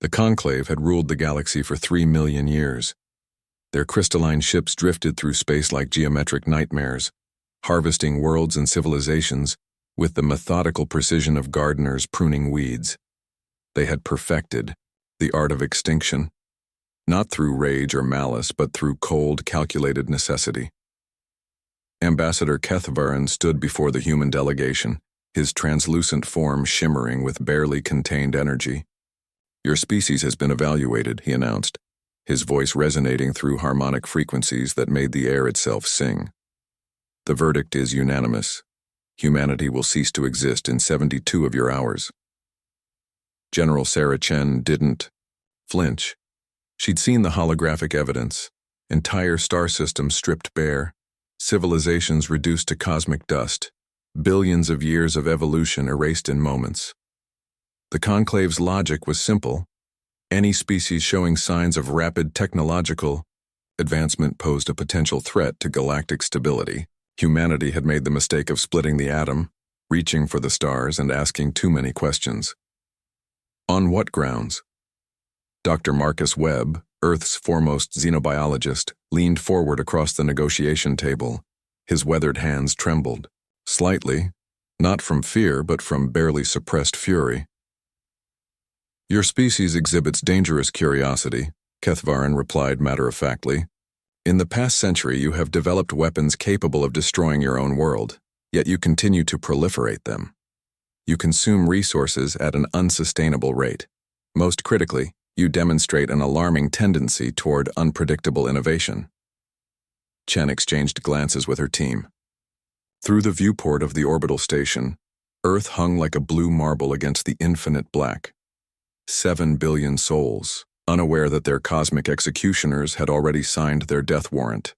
The Conclave had ruled the galaxy for 3 million years. Their crystalline ships drifted through space like geometric nightmares, harvesting worlds and civilizations with the methodical precision of gardeners pruning weeds. They had perfected the art of extinction, not through rage or malice, but through cold, calculated necessity. Ambassador Kethvaran stood before the human delegation, his translucent form shimmering with barely contained energy. "Your species has been evaluated," he announced, his voice resonating through harmonic frequencies that made the air itself sing. "The verdict is unanimous. Humanity will cease to exist in 72 of your hours." General Sarah Chen didn't flinch. She'd seen the holographic evidence, entire star systems stripped bare, civilizations reduced to cosmic dust, billions of years of evolution erased in moments. The Conclave's logic was simple. Any species showing signs of rapid technological advancement posed a potential threat to galactic stability. Humanity had made the mistake of splitting the atom, reaching for the stars, and asking too many questions. On what grounds? Dr. Marcus Webb, Earth's foremost xenobiologist, leaned forward across the negotiation table. His weathered hands trembled, slightly, not from fear but from barely suppressed fury. "Your species exhibits dangerous curiosity," Kethvaran replied matter-of-factly. "In the past century you have developed weapons capable of destroying your own world, yet you continue to proliferate them. You consume resources at an unsustainable rate. Most critically, you demonstrate an alarming tendency toward unpredictable innovation." Chen exchanged glances with her team. Through the viewport of the orbital station, Earth hung like a blue marble against the infinite black. 7 billion souls, unaware that their cosmic executioners had already signed their death warrant.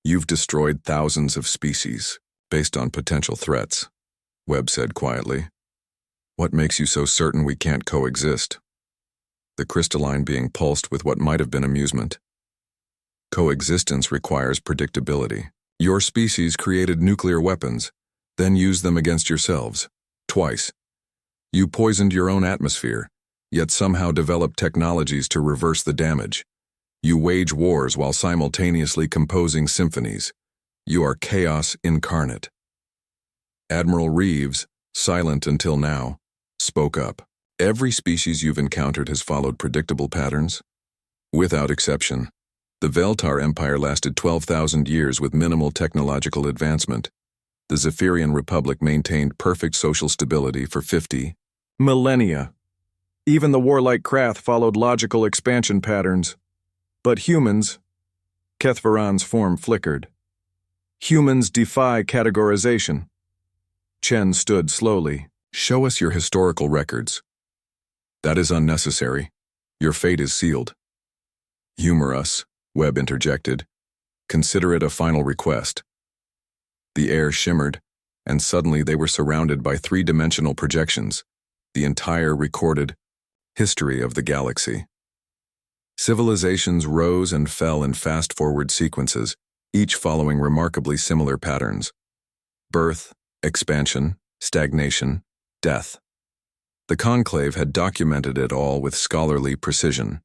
"You've destroyed thousands of species, based on potential threats," Webb said quietly. "What makes you so certain we can't coexist?" The crystalline being pulsed with what might have been amusement. "Coexistence requires predictability. Your species created nuclear weapons, then used them against yourselves. Twice. You poisoned your own atmosphere, yet somehow developed technologies to reverse the damage. You wage wars while simultaneously composing symphonies. You are chaos incarnate." Admiral Reeves, silent until now, spoke up. "Every species you've encountered has followed predictable patterns. Without exception. The Veltar Empire lasted 12,000 years with minimal technological advancement. The Zephyrian Republic maintained perfect social stability for 50 millennia. Even the warlike Krath followed logical expansion patterns. But humans," Kethvaran's form flickered. "Humans defy categorization." Chen stood slowly. "Show us your historical records." "That is unnecessary. Your fate is sealed." "Humor us," Webb interjected. "Consider it a final request." The air shimmered, and suddenly they were surrounded by three-dimensional projections, the entire recorded history of the galaxy. Civilizations rose and fell in fast-forward sequences, each following remarkably similar patterns: birth, expansion, stagnation, death. The Conclave had documented it all with scholarly precision.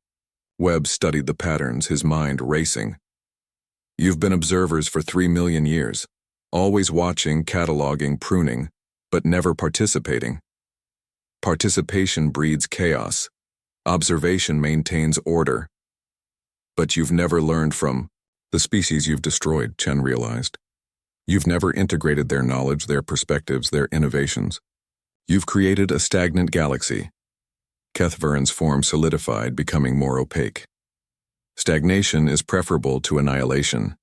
Webb studied the patterns, his mind racing. "You've been observers for 3 million years, always watching, cataloging, pruning, but never participating. Participation breeds chaos. Observation maintains order. But you've never learned from the species you've destroyed," Chen realized. "You've never integrated their knowledge, their perspectives, their innovations. You've created a stagnant galaxy." Kethvaran's form solidified, becoming more opaque. "Stagnation is preferable to annihilation."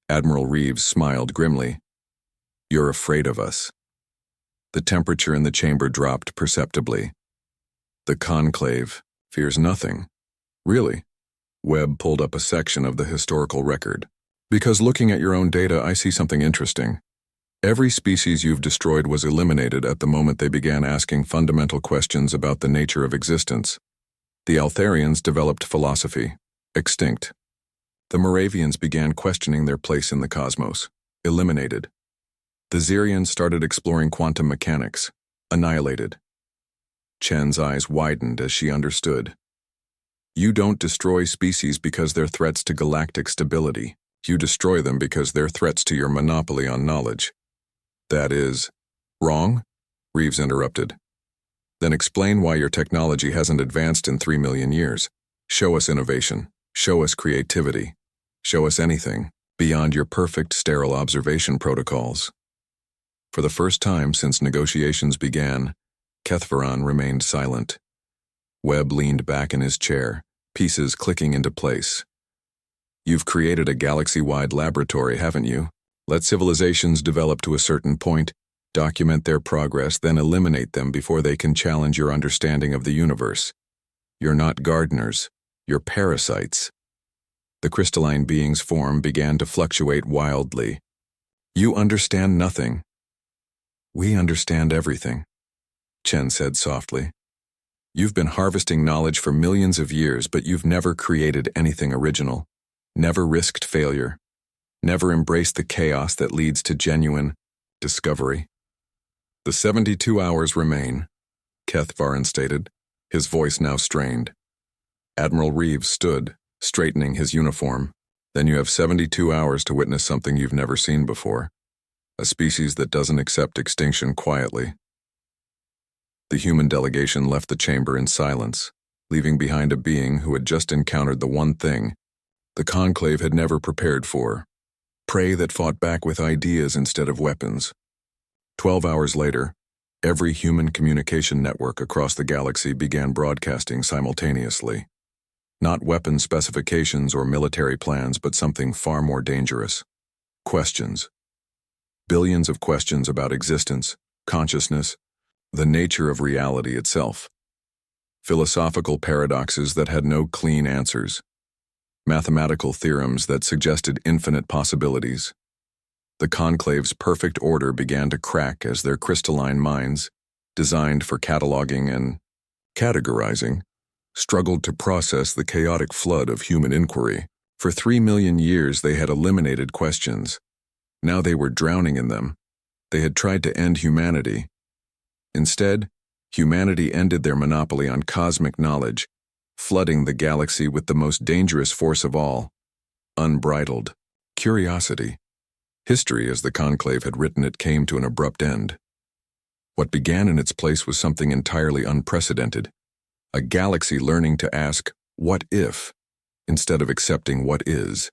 Admiral Reeves smiled grimly. "You're afraid of us." The temperature in the chamber dropped perceptibly. "The Conclave fears nothing." "Really?" Webb pulled up a section of the historical record. "Because looking at your own data, I see something interesting. Every species you've destroyed was eliminated at the moment they began asking fundamental questions about the nature of existence. The Altharians developed philosophy, extinct. The Moravians began questioning their place in the cosmos, eliminated. The Xerians started exploring quantum mechanics, annihilated. Chen's eyes widened as she understood. You don't destroy species because they're threats to galactic stability. You destroy them because they're threats to your monopoly on knowledge. That is wrong? Reeves interrupted. Then explain why your technology hasn't advanced in 3 million years. Show us innovation. Show us creativity. Show us anything beyond your perfect, sterile observation protocols. For the first time since negotiations began, Kethvaran remained silent. Webb leaned back in his chair, pieces clicking into place. You've created a galaxy-wide laboratory, haven't you? Let civilizations develop to a certain point, document their progress, then eliminate them before they can challenge your understanding of the universe. You're not gardeners, you're parasites. The crystalline being's form began to fluctuate wildly. You understand nothing. We understand everything, Chen said softly. You've been harvesting knowledge for millions of years, but you've never created anything original, never risked failure, never embraced the chaos that leads to genuine discovery. The 72 hours remain, Kethvaran stated, his voice now strained. Admiral Reeves stood, straightening his uniform. Then you have 72 hours to witness something you've never seen before. A species that doesn't accept extinction quietly. The human delegation left the chamber in silence, leaving behind a being who had just encountered the one thing the Conclave had never prepared for: prey that fought back with ideas instead of weapons. 12 hours later, every human communication network across the galaxy began broadcasting simultaneously. Not weapon specifications or military plans, but something far more dangerous. Questions. Billions of questions about existence, consciousness, the nature of reality itself. Philosophical paradoxes that had no clean answers. Mathematical theorems that suggested infinite possibilities. The Conclave's perfect order began to crack as their crystalline minds, designed for cataloging and categorizing, struggled to process the chaotic flood of human inquiry. For 3 million years they had eliminated questions. Now they were drowning in them. They had tried to end humanity. Instead, humanity ended their monopoly on cosmic knowledge, flooding the galaxy with the most dangerous force of all: unbridled curiosity. History, as the Conclave had written it, came to an abrupt end. What began in its place was something entirely unprecedented: a galaxy learning to ask, what if, instead of accepting what is.